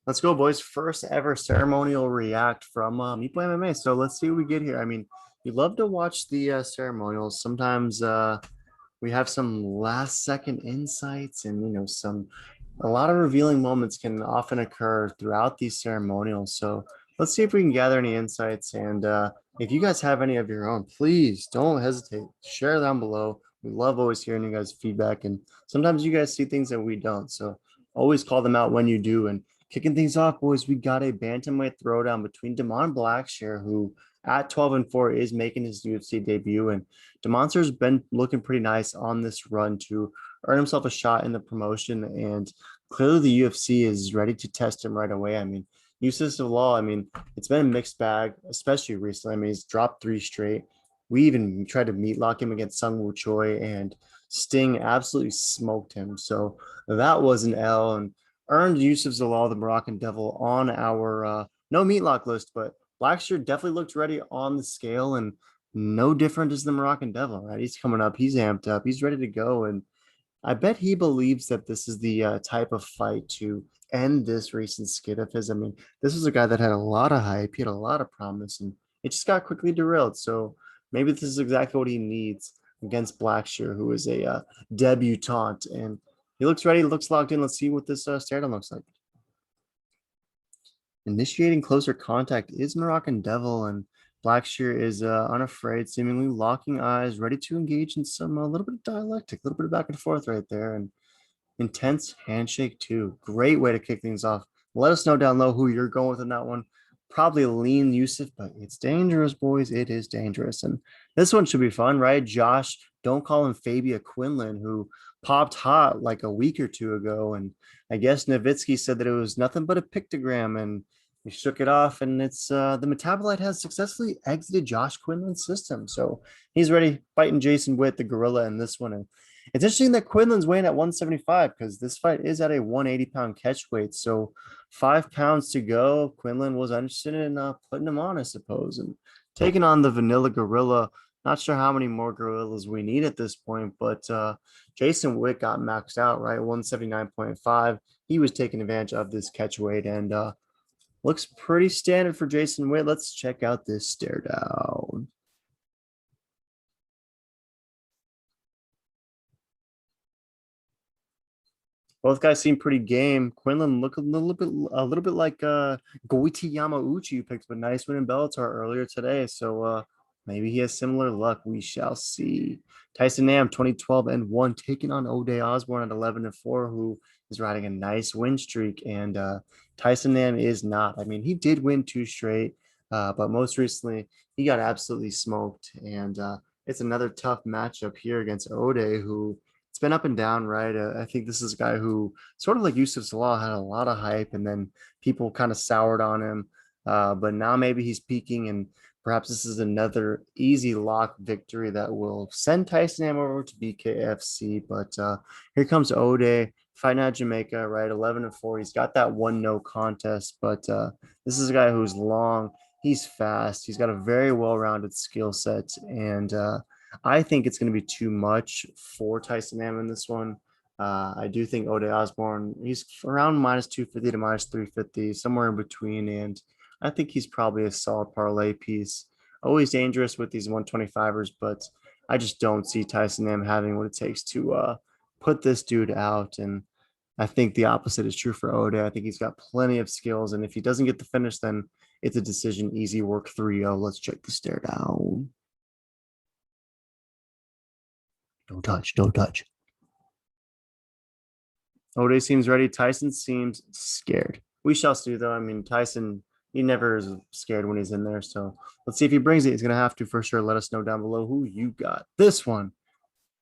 Let's go, boys. First ever ceremonial react from Meeple MMA. So let's see what we get here. I mean, you love to watch the ceremonials. Sometimes we have some last second insights and, a lot of revealing moments can often occur throughout these ceremonials. So let's see if we can gather any insights. And if you guys have any of your own, please don't hesitate. Share down below. We love always hearing you guys' feedback. And sometimes you guys see things that we don't. So always call them out when you do. And kicking things off, boys, we got a bantamweight throwdown between Damon Blackshear, who at 12-4 is making his UFC debut. And Demonster's been looking pretty nice on this run to earn himself a shot in the promotion. And clearly the UFC is ready to test him right away. I mean, Yusuf Law, I mean, it's been a mixed bag, especially recently. I mean, he's dropped three straight. We even tried to meat lock him against Sung Woo Choi, and Sting absolutely smoked him. So that was an L. And earned Yusuf Zalal, the Moroccan Devil, on our no meat lock list, but Blackshear definitely looked ready on the scale and no different as the Moroccan Devil, right? He's coming up, he's amped up, he's ready to go. And I bet he believes that this is the type of fight to end this recent skid of his. I mean, this was a guy that had a lot of hype, he had a lot of promise, and it just got quickly derailed. So maybe this is exactly what he needs against Blackshear, who is a debutante. And he looks ready, looks locked in. Let's see what this stare down looks like. Initiating closer contact is Moroccan Devil, and Blackshear is unafraid, seemingly locking eyes, ready to engage in some a little bit of dialectic, a little bit of back and forth right there, and intense handshake too. Great way to kick things off. Let us know down low who you're going with in that one. Probably lean Yusuf, but it's dangerous, boys. It is dangerous, and this one should be fun, right? Josh, don't call him Fabia Quinlan, who popped hot like a week or two ago, and I guess Nowitzki said that it was nothing but a pictogram, and he shook it off, and it's the metabolite has successfully exited Josh Quinlan's system, so he's ready fighting Jason Witt, the gorilla, in this one. And it's interesting that Quinlan's weighing at 175 because this fight is at a 180-pound catch weight, so 5 pounds to go. Quinlan was interested in putting him on, I suppose, and taking on the vanilla gorilla. Not sure how many more gorillas we need at this point, but Jason Witt got maxed out, right? 179.5. He was taking advantage of this catch weight and looks pretty standard for Jason Witt. Let's check out this stare down. Both guys seem pretty game. Quinlan look a little bit like Goiti Yamauchi you picked, but nice win in Bellator earlier today. So maybe he has similar luck. We shall see. Tyson Nam, 2012 and 1, taking on Oday Osborne at 11 and 4, who is riding a nice win streak. And Tyson Nam is not. I mean, he did win two straight, but most recently he got absolutely smoked. And it's another tough matchup here against Oday, who it's been up and down, right? I think this is a guy who sort of like Yusuf Salah had a lot of hype, and then people kind of soured on him. But now maybe he's peaking, and perhaps this is another easy lock victory that will send Tyson Am over to BKFC. But here comes Oday fighting out Jamaica, right? 11 and 4. He's got that one no contest, but this is a guy who's long. He's fast. He's got a very well-rounded skill set, and I think it's going to be too much for Tyson Am in this one. I do think Oday Osborne, he's around minus 250 to minus 350, somewhere in between. And I think he's probably a solid parlay piece. Always dangerous with these 125ers, but I just don't see Tyson Am having what it takes to put this dude out. And I think the opposite is true for Oday. I think he's got plenty of skills. And if he doesn't get the finish, then it's a decision, easy work 3-0. Let's check the stare down. Don't touch, don't touch. Oday seems ready. Tyson seems scared. We shall see, though. I mean, Tyson, he never is scared when he's in there. So let's see if he brings it. He's going to have to for sure. Let us know down below who you got. This one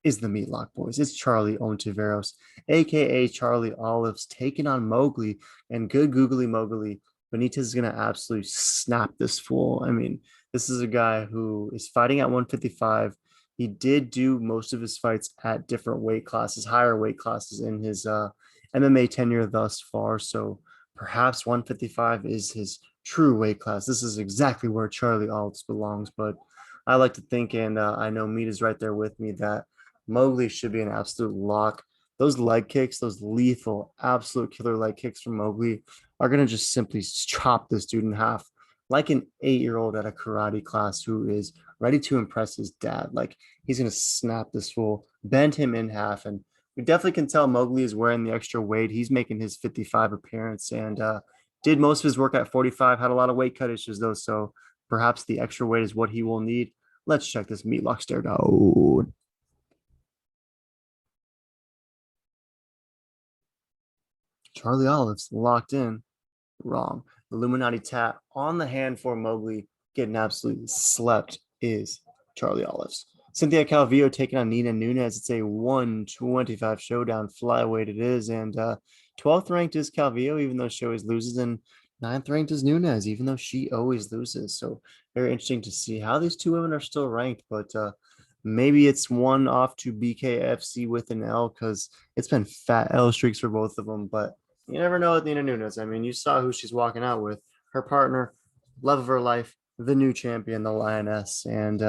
is the Meatlock Boys. It's Charlie Ontiveros, a.k.a. Charlie Olives, taking on Mowgli. And good googly Mowgli, Benitez is going to absolutely snap this fool. I mean, this is a guy who is fighting at 155. He did do most of his fights at different weight classes, higher weight classes in his MMA tenure thus far. So perhaps 155 is his true weight class. This is exactly where Charlie Olives belongs. But I like to think, and I know Meat is right there with me, that Mowgli should be an absolute lock. those leg kicks, those lethal, absolute killer leg kicks from Mowgli are going to just simply chop this dude in half like an 8-year-old at a karate class who is ready to impress his dad. Like he's going to snap this fool, bend him in half. And we definitely can tell Mowgli is wearing the extra weight. He's making his 55 appearance and did most of his work at 45, had a lot of weight cut issues though. So perhaps the extra weight is what he will need. Let's check this meat lock stare down. Charlie Olives locked in. Wrong. Illuminati tap on the hand for Mowgli, getting absolutely slept is Charlie Olives. Cynthia Calvillo taking on Nina Nunes. It's a 125 showdown. Flyweight it is. And 12th ranked is Calvillo, even though she always loses. And 9th ranked is Nunes, even though she always loses. So very interesting to see how these two women are still ranked. But maybe it's one off to BKFC with an L because it's been fat L streaks for both of them. But you never know with Nina Nunes. I mean, you saw who she's walking out with. Her partner, love of her life, the new champion, the Lioness. And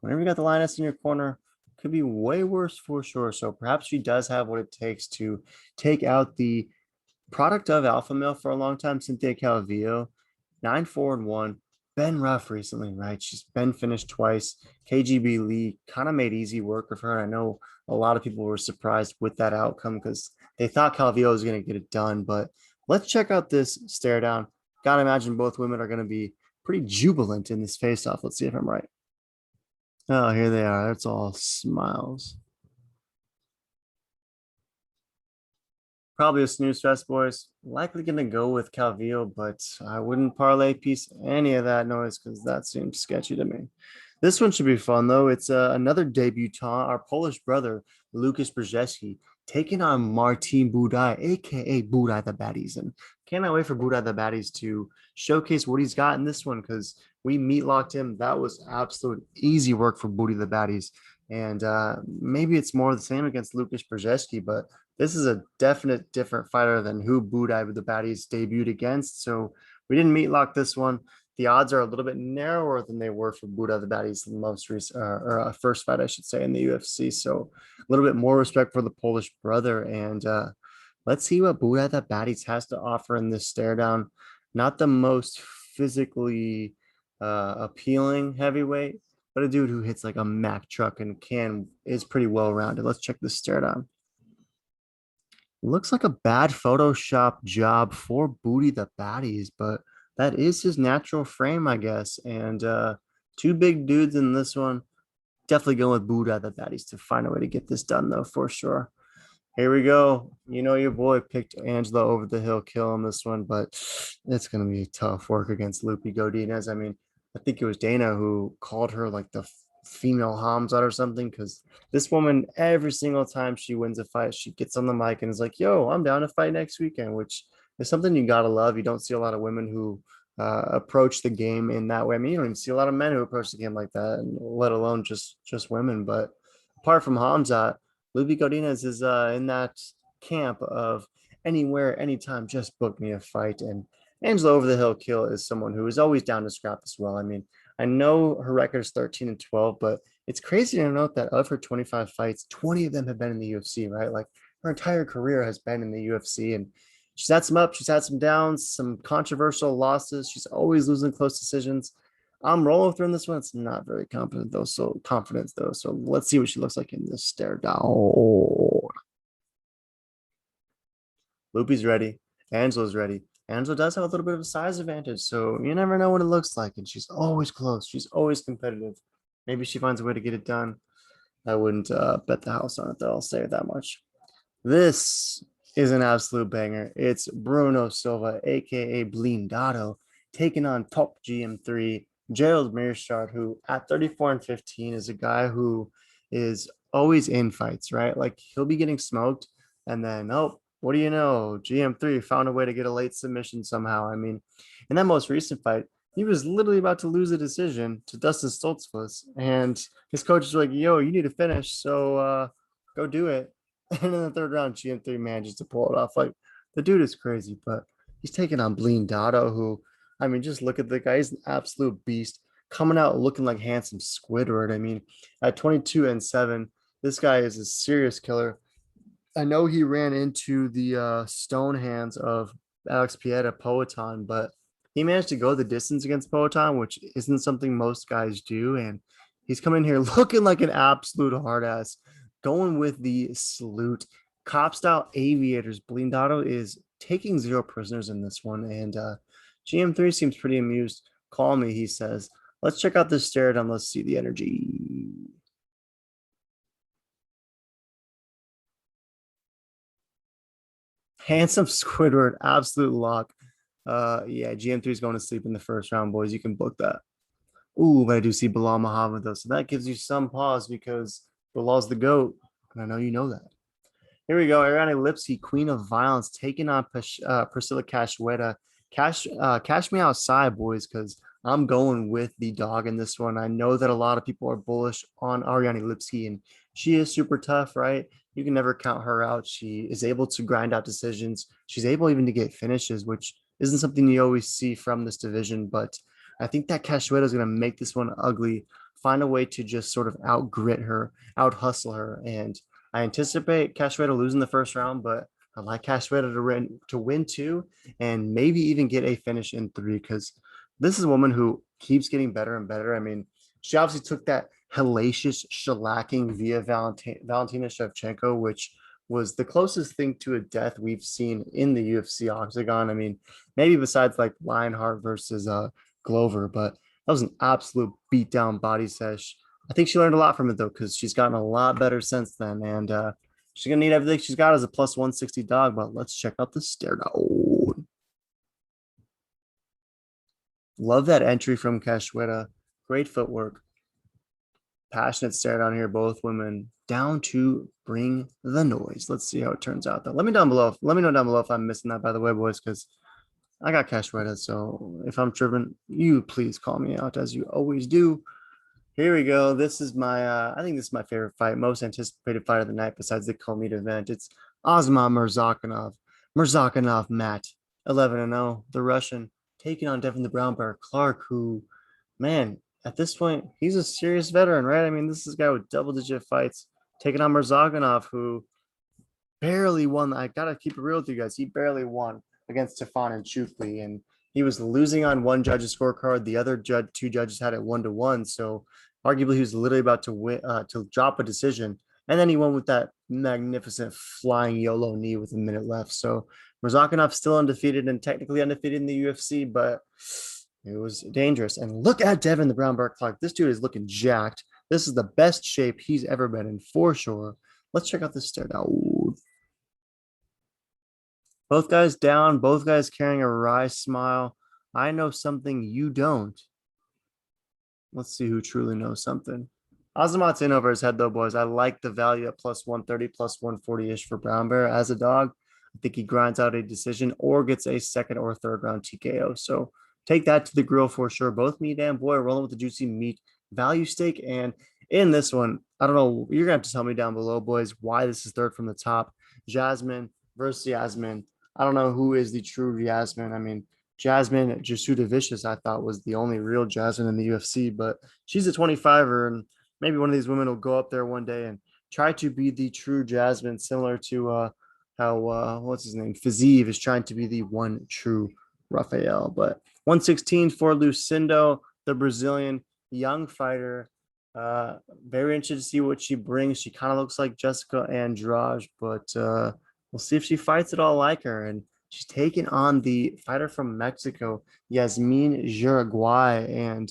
whenever you got the Lioness in your corner, could be way worse for sure. So perhaps she does have what it takes to take out the product of alpha male for a long time, Cynthia Calvillo, 9-4-1. Been rough recently, right? She's been finished twice. KGB Lee kind of made easy work of her. I know a lot of people were surprised with that outcome because they thought Calvillo was going to get it done. But let's check out this stare down. Gotta imagine both women are going to be pretty jubilant in this face off. Let's see if I'm right. Oh, here they are. That's all smiles. Probably a snooze fest, boys. Likely going to go with Calvillo, but I wouldn't parlay piece any of that noise because that seems sketchy to me. This one should be fun, though. It's another debutant, our Polish brother, Lukasz Brzezinski, taking on Martin Budaj, a.k.a. Budaj the Baddies. And cannot wait for Budaj the Baddies to showcase what he's got in this one because we meat locked him. That was absolute easy work for Budaj the Baddies. And maybe it's more the same against Lukasz Brzezinski, but this is a definite different fighter than who Budaj with the Baddies debuted against. So we didn't meat lock this one. The odds are a little bit narrower than they were for Budaj the Baddies the most recent or first fight, I should say, in the UFC. So a little bit more respect for the Polish brother. And let's see what Budaj the Baddies has to offer in this stare down. Not the most physically appealing heavyweight, but a dude who hits like a Mack truck and is pretty well rounded. Let's check this stare down. Looks like a bad Photoshop job for Booty the Baddies, but that is his natural frame, I guess. And two big dudes in this one. Definitely going with Budaj the Baddies to find a way to get this done, though, for sure. Here we go. You know, your boy picked Angela over the hill kill on this one, but it's going to be tough work against loopy godinas. I mean, I think it was Dana who called her like the female Hamzat or something because this woman, every single time she wins a fight, she gets on the mic and is like, yo, I'm down to fight next weekend, which is something you got to love. You don't see a lot of women who approach the game in that way. I mean, you don't even see a lot of men who approach the game like that, and let alone just women. But apart from Hamzat, Luby Godinez is in that camp of anywhere, anytime, just book me a fight. And Angela Over the Hill Kill is someone who is always down to scrap as well. I mean, I know her record is 13-12, but it's crazy to note that of her 25 fights, 20 of them have been in the UFC, right? Like her entire career has been in the UFC, and she's had some ups, she's had some downs, some controversial losses. She's always losing close decisions. I'm rolling with her in this one. It's not very confident though. So confidence though. So let's see what she looks like in this stare down. Loopy's ready. Angela's ready. Angela does have a little bit of a size advantage, so you never know what it looks like. And she's always close. She's always competitive. Maybe she finds a way to get it done. I wouldn't bet the house on it, though. I'll say that much. This is an absolute banger. It's Bruno Silva, aka Blindado, taking on top GM3 Gerald Meerschaert, who at 34-15 is a guy who is always in fights, right? Like he'll be getting smoked, and then what do you know? GM3 found a way to get a late submission somehow. I mean, in that most recent fight, he was literally about to lose a decision to Dustin Stoltzfus, and his coach is like, "Yo, you need to finish, so go do it." And in the third round, GM3 manages to pull it off. Like the dude is crazy, but he's taking on Blindado, who, I mean, just look at the guy. He's an absolute beast, coming out looking like handsome Squidward. I mean, at 22-7, this guy is a serious killer. I know he ran into the stone hands of Alex Pieta Poetan, but he managed to go the distance against Poetan, which isn't something most guys do. And he's coming here looking like an absolute hard ass, going with the salute. Cop style aviators. Blindado is taking zero prisoners in this one. And GM3 seems pretty amused. Call me, he says. Let's check out this stare down. Let's see the energy. Handsome Squidward, absolute lock. Yeah, GM3 is going to sleep in the first round, boys. You can book that. Ooh, but I do see Bilal Muhammad though, so that gives you some pause because Bilal's the goat, and I know you know that. Here we go. Ariana Lipsky, Queen of Violence, taking on Priscilla Cashweda. Cash me outside, boys, because I'm going with the dog in this one. I know that a lot of people are bullish on Ariana Lipsky, and she is super tough, right? You can never count her out. She is able to grind out decisions. She's able even to get finishes, which isn't something you always see from this division. But I think that Cashweda is going to make this one ugly, find a way to just sort of out grit her, out hustle her, and I anticipate Cashweda losing the first round, but I like Cashweda to win two and maybe even get a finish in three because this is a woman who keeps getting better and better. I mean, she obviously took that hellacious shellacking via Valentina Shevchenko, which was the closest thing to a death we've seen in the UFC octagon. I mean, maybe besides like Lionheart versus Glover, but that was an absolute beatdown body sesh. I think she learned a lot from it though, because she's gotten a lot better since then. And she's gonna need everything she's got as a plus 160 dog. But let's check out the stare down. Love that entry from Cashweda. Great footwork. Passionate stare down here, both women down to bring the noise. Let's see how it turns out though. Let me know down below if I'm missing that, by the way, boys, because I got Cashweda. So if I'm tripping, you please call me out as you always do. Here we go. This is my, I think this is my favorite fight, most anticipated fight of the night besides the co-meet event. It's Osman Mursakanov. Mursakanov, Matt, 11-0, the Russian, taking on Devin the Brown Bear Clark, who, man, at this point, he's a serious veteran, right? I mean, this is a guy with double-digit fights, taking on Mursakanov, who barely won. I gotta keep it real with you guys. He barely won against Stefan and Chukli, and he was losing on one judge's scorecard. The other two judges had it 1-1. So arguably, he was literally about to win to drop a decision, and then he won with that magnificent flying YOLO knee with a minute left. So Murzakanov still undefeated and technically undefeated in the UFC, but it was dangerous. And look at Devin the Brown Bear Clark. This dude is looking jacked. This is the best shape he's ever been in for sure. Let's check out this stare down. Both guys down, both guys carrying a wry smile. I know something you don't. Let's see who truly knows something. Azamat's in over his head, though, boys. I like the value at plus 130, plus 140-ish for Brown Bear as a dog. I think he grinds out a decision or gets a second or third round TKO. So take that to the grill for sure. Both meat and boy are rolling with the juicy meat value stake. And in this one, I don't know. You're going to have to tell me down below, boys, why this is third from the top. Jasmine versus Yasmine. I don't know who is the true Yasmine. I mean, Jasmine Jasuda Vicious, I thought was the only real Jasmine in the UFC, but she's a 25er, and maybe one of these women will go up there one day and try to be the true Jasmine, similar to how what's his name, Fazeev is trying to be the one true Rafael. But 116 for Lucindo, the Brazilian young fighter. Very interested to see what she brings. She kind of looks like Jessica Andrade, but we'll see if she fights at all like her. And she's taking on the fighter from Mexico, Yasmine Juraguay. And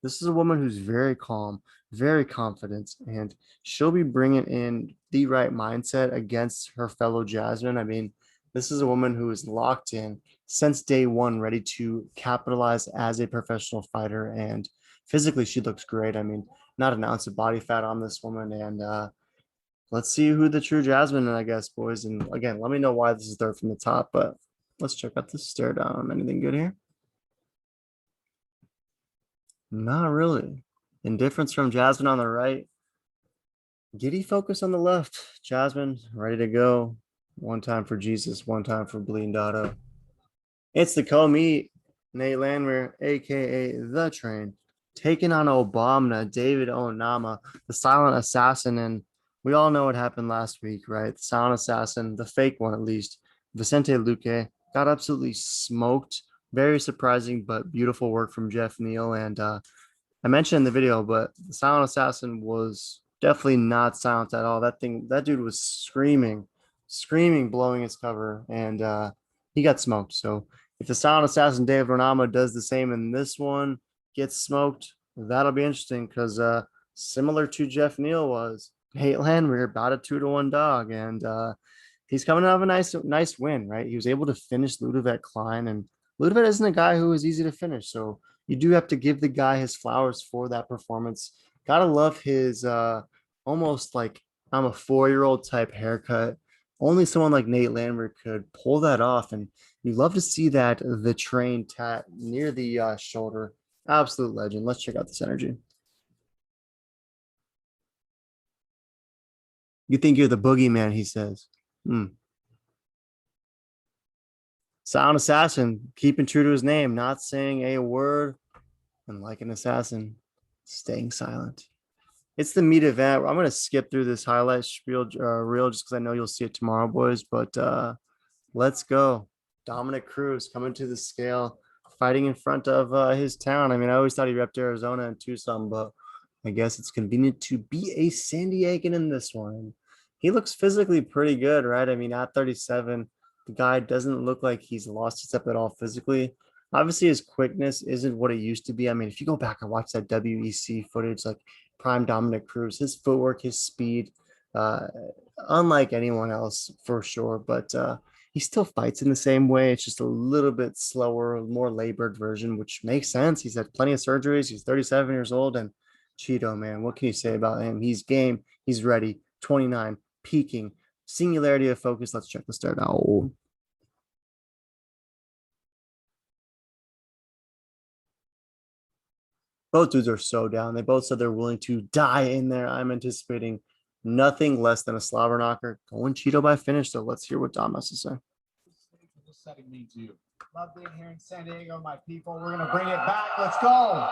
this is a woman who's very calm, very confident, and she'll be bringing in the right mindset against her fellow Jasmine. I mean, this is a woman who is locked in since day one, ready to capitalize as a professional fighter. And physically, she looks great. I mean, not an ounce of body fat on this woman. And let's see who the true Jasmine is, I guess, boys. And again, let me know why this is third from the top, but let's check out the stare down. Anything good here? Not really. Indifference from Jasmine on the right. Giddy focus on the left. Jasmine ready to go. One time for Jesus, one time for Blindado. It's the co-meet. Nate Landwehr, aka The Train, taking on Obama, David Onama, the silent assassin. And we all know what happened last week, right? The Silent Assassin, the fake one at least, Vicente Luque, got absolutely smoked. Very surprising, but beautiful work from Jeff Neal. And I mentioned in the video, but the Silent Assassin was definitely not silent at all. That dude was screaming, blowing his cover, and he got smoked. So if the Silent Assassin David Renamo does the same in this one, gets smoked, that'll be interesting because similar to Jeff Neal was Nate Landwehr about a 2-1 dog, and he's coming out of a nice win, right? He was able to finish Ludovic Klein, and Ludovic isn't a guy who is easy to finish, so you do have to give the guy his flowers for that performance. Gotta love his almost like I'm a 4-year-old type haircut. Only someone like Nate Landwehr could pull that off, and you love to see that the train tat near the shoulder. Absolute legend. Let's check out this energy. You think you're the boogeyman, he says. Hmm. Sound assassin, keeping true to his name, not saying a word, and like an assassin, staying silent. It's the meat event. I'm gonna skip through this highlight spiel reel just because I know you'll see it tomorrow, boys. But let's go. Dominick Cruz coming to the scale, fighting in front of his town. I mean, I always thought he repped Arizona and Tucson, but I guess it's convenient to be a San Diegan in this one. He looks physically pretty good, right? I mean, at 37, the guy doesn't look like he's lost his step at all physically. Obviously, his quickness isn't what it used to be. I mean, if you go back and watch that WEC footage, like prime Dominick Cruz, his footwork, his speed, uh, unlike anyone else for sure. But he still fights in the same way. It's just a little bit slower, more labored version, which makes sense. He's had plenty of surgeries. He's 37 years old. And Chito, man, what can you say about him? He's game. He's ready. 29, peaking, singularity of focus. Let's check the start out. Both dudes are so down. They both said they're willing to die in there. I'm anticipating nothing less than a slobber knocker. Going Cheeto by finish. So let's hear what Dom has to say. This setting means to you. Love being here in San Diego, my people. We're going to bring it back. Let's go.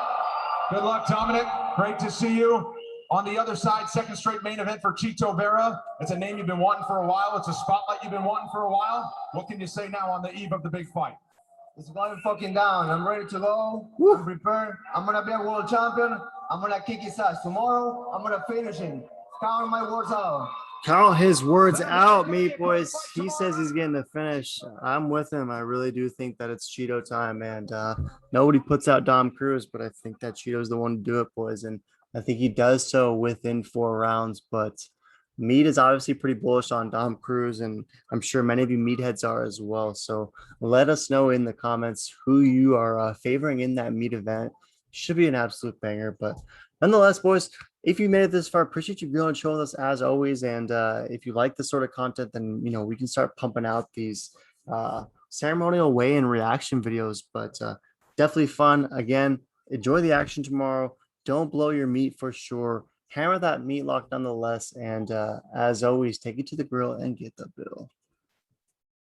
Good luck, Dominick. Great to see you. On the other side, second straight main event for Chito Vera. It's a name you've been wanting for a while. It's a spotlight you've been wanting for a while. What can you say now on the eve of the big fight? It's going fucking down. I'm ready to go. I'm prepared. I'm gonna be a world champion. I'm gonna kick his ass. Tomorrow, I'm gonna finish him. Count my words out. Count his words out, meat boys. He says he's getting the finish. I'm with him. I really do think that it's Cheeto time, and nobody puts out Dom Cruz, but I think that Cheeto's the one to do it, boys, and I think he does so within 4 rounds. But Meat is obviously pretty bullish on Dom Cruz, and I'm sure many of you meatheads are as well. So let us know in the comments who you are favoring in that meat event. Should be an absolute banger. But nonetheless, boys, if you made it this far, appreciate you being on showing us as always. And if you like this sort of content, then we can start pumping out these ceremonial weigh-in reaction videos. But definitely fun. Again, enjoy the action tomorrow. Don't blow your meat for sure. Hammer that meat lock nonetheless. And as always, take it to the grill and get the bill.